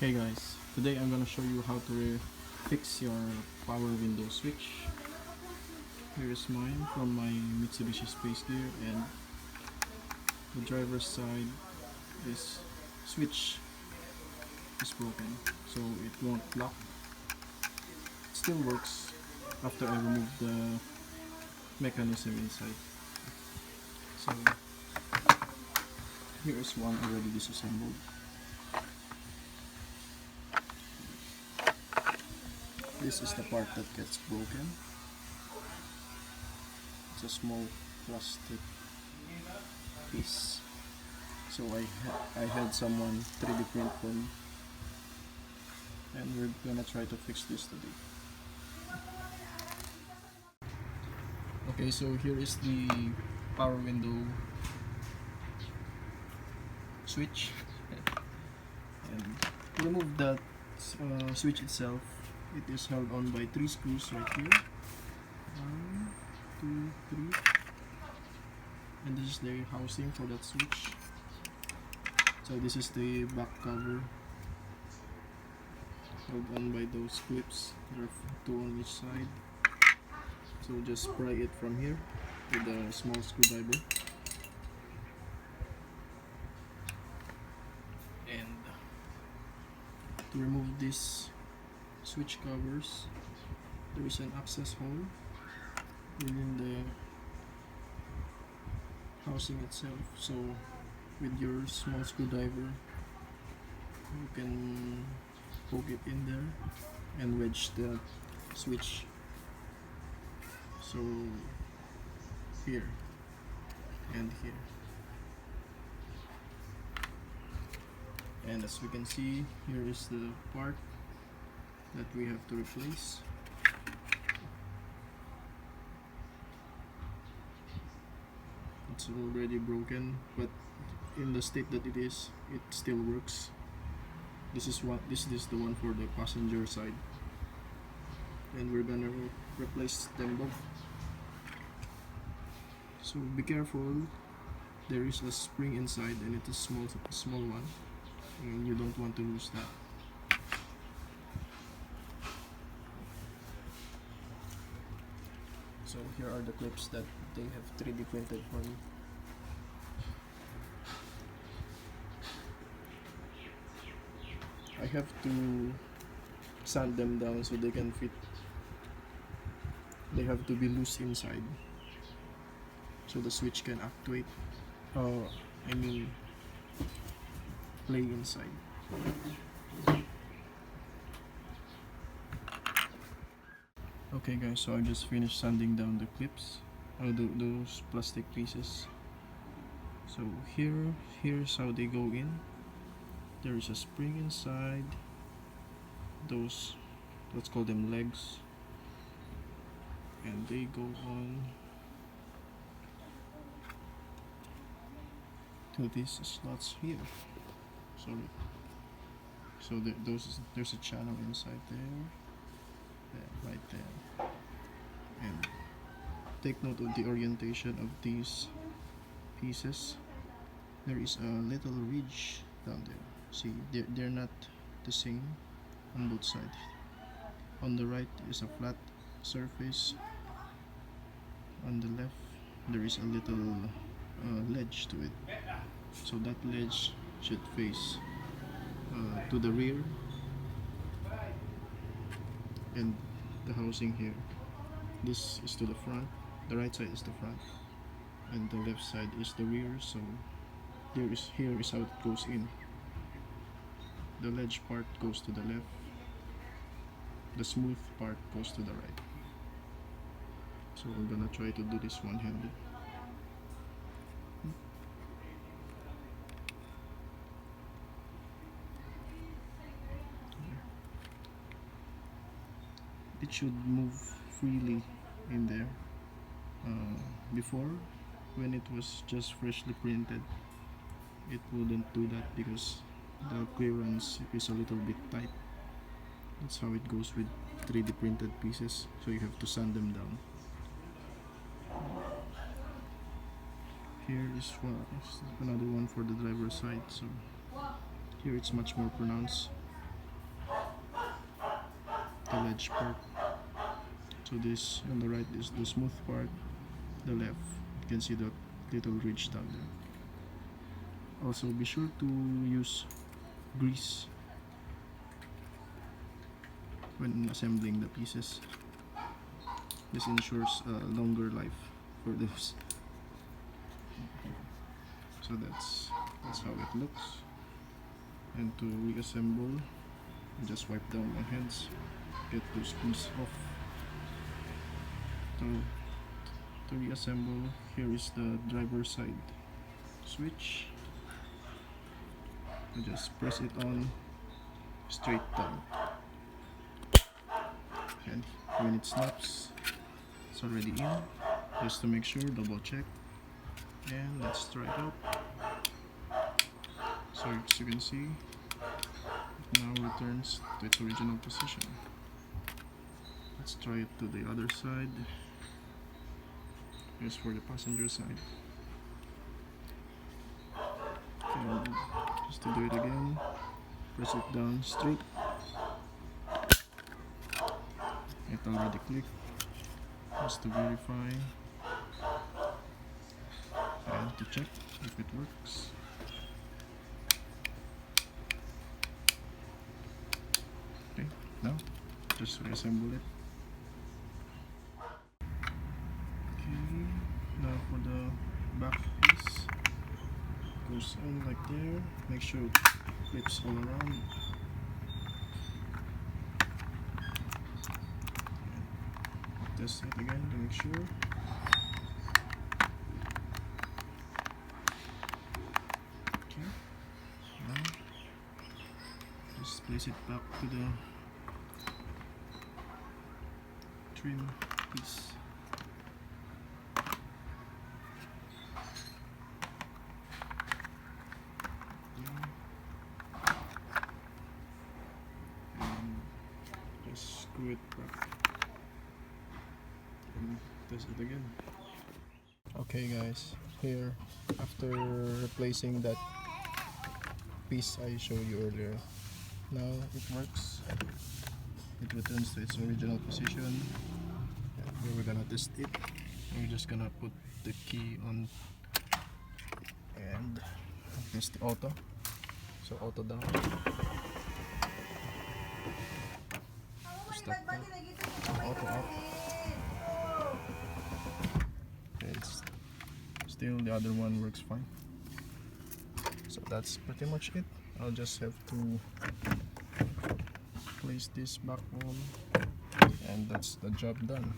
Hey guys, today I'm gonna show you how to fix your power window switch. Here is mine from my Mitsubishi Space Gear, and the driver's side is switch is broken, so it won't lock. It still works after I remove the mechanism inside. So here is one already disassembled. This is the part that gets broken. It's a small plastic piece. So I had someone 3D print for me, and we're gonna try to fix this today. Okay, so here is the power window switch, and to remove that switch itself, it is held on by 3 screws right here. 1, 2, 3, and this is the housing for that switch. So this is the back cover, held on by those clips. There are 2 on each side. So just pry it from here with a small screwdriver, and to remove this switch covers, there is an access hole within the housing itself. So with your small screwdriver, you can poke it in there and wedge the switch. So here and here, and as we can see, here is the part that we have to replace. It's already broken, but in the state that it is, it still works. This is the one for the passenger side, and we're gonna replace them both. So be careful. There is a spring inside, and it is a small one, and you don't want to lose that. So here are the clips that they have 3D printed for me. I have to sand them down so they can fit. They have to be loose inside so the switch can actuate, I mean play inside. Okay guys, so I just finished sanding down the clips, those plastic pieces. So here's how they go in. There is a spring inside those, let's call them legs, and they go on to these slots here. Sorry. So there's a channel inside there, right there. And take note of the orientation of these pieces. There is a little ridge down there. See, they're not the same on both sides. On the right is a flat surface. On the left there is a little ledge to it. So that ledge should face to the rear, and the housing here, this is to the front. The right side is the front, and the left side is the rear. So here is how it goes in. The ledge part goes to the left, the smooth part goes to the right. So I'm gonna try to do this one-handed. It should move freely in there. Before, when it was just freshly printed, it wouldn't do that because the clearance is a little bit tight. That's how it goes with 3D printed pieces, so you have to sand them down. Here is another one for the driver's side. So here it's much more pronounced. the ledge part. So this on the right is the smooth part, the left you can see the little ridge down there. Also be sure to use grease when assembling the pieces. This ensures a longer life for those. So that's how it looks. And to reassemble, just wipe down my hands, get those screws off. To reassemble, here is the driver's side switch. I just press it on straight down, and when it snaps, it's already in. Just to make sure, double check, and let's try it out. So as you can see, it now returns to its original position. Let's try it to the other side. Here's for the passenger side. And just to do it again, press it down straight. It already clicked. Just to verify and to check if it works. Okay, now just reassemble it. Okay, now for the back piece, goes on like there. Make sure it clips all around. Test it again to make sure. Okay, now just place it back to the trim piece. And just screw it back. Test it again. Okay guys, here after replacing that piece I showed you earlier, now it works. It returns to its original position. Here we're gonna test it. We're just gonna put the key on and test the auto. So auto down. Stop now. Auto up. Still the other one works fine. So that's pretty much it. I'll just have to place this back on, and that's the job done.